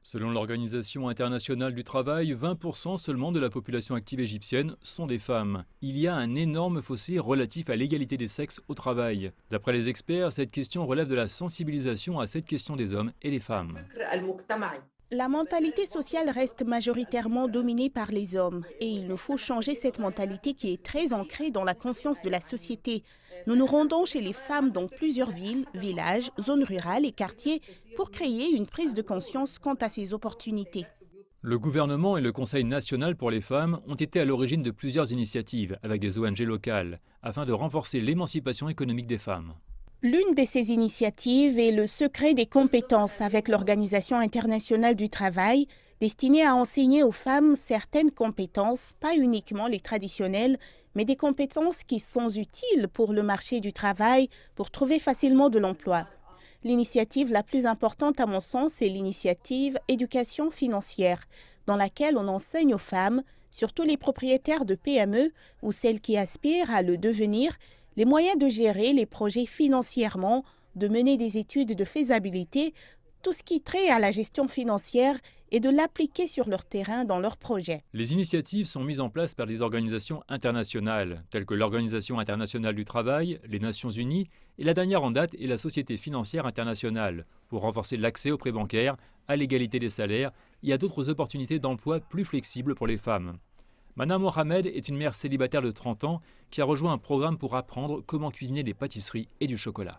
Selon l'Organisation internationale du travail, 20% seulement de la population active égyptienne sont des femmes. Il y a un énorme fossé relatif à l'égalité des sexes au travail. D'après les experts, cette question relève de la sensibilisation à cette question des hommes et des femmes. La mentalité sociale reste majoritairement dominée par les hommes et il nous faut changer cette mentalité qui est très ancrée dans la conscience de la société. Nous nous rendons chez les femmes dans plusieurs villes, villages, zones rurales et quartiers pour créer une prise de conscience quant à ces opportunités. Le gouvernement et le Conseil national pour les femmes ont été à l'origine de plusieurs initiatives avec des ONG locales afin de renforcer l'émancipation économique des femmes. L'une de ces initiatives est le secret des compétences avec l'Organisation internationale du travail, destinée à enseigner aux femmes certaines compétences, pas uniquement les traditionnelles, mais des compétences qui sont utiles pour le marché du travail, pour trouver facilement de l'emploi. L'initiative la plus importante à mon sens est l'initiative Éducation financière, dans laquelle on enseigne aux femmes, surtout les propriétaires de PME ou celles qui aspirent à le devenir, les moyens de gérer les projets financièrement, de mener des études de faisabilité, tout ce qui trait à la gestion financière et de l'appliquer sur leur terrain dans leurs projets. Les initiatives sont mises en place par des organisations internationales, telles que l'Organisation internationale du travail, les Nations unies et la dernière en date est la Société financière internationale, pour renforcer l'accès aux prêts bancaires, à l'égalité des salaires et à d'autres opportunités d'emploi plus flexibles pour les femmes. Mana Mohamed est une mère célibataire de 30 ans qui a rejoint un programme pour apprendre comment cuisiner des pâtisseries et du chocolat.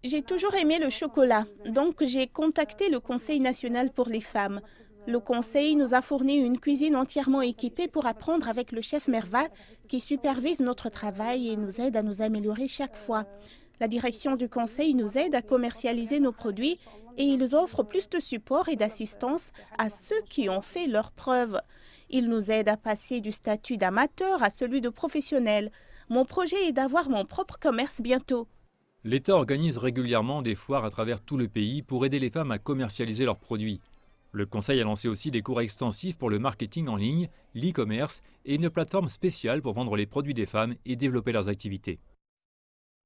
J'ai toujours aimé le chocolat, donc j'ai contacté le Conseil national pour les femmes. Le Conseil nous a fourni une cuisine entièrement équipée pour apprendre avec le chef Merva qui supervise notre travail et nous aide à nous améliorer chaque fois. La direction du Conseil nous aide à commercialiser nos produits et ils offrent plus de support et d'assistance à ceux qui ont fait leurs preuves. Ils nous aident à passer du statut d'amateur à celui de professionnel. Mon projet est d'avoir mon propre commerce bientôt. L'État organise régulièrement des foires à travers tout le pays pour aider les femmes à commercialiser leurs produits. Le Conseil a lancé aussi des cours extensifs pour le marketing en ligne, l'e-commerce et une plateforme spéciale pour vendre les produits des femmes et développer leurs activités.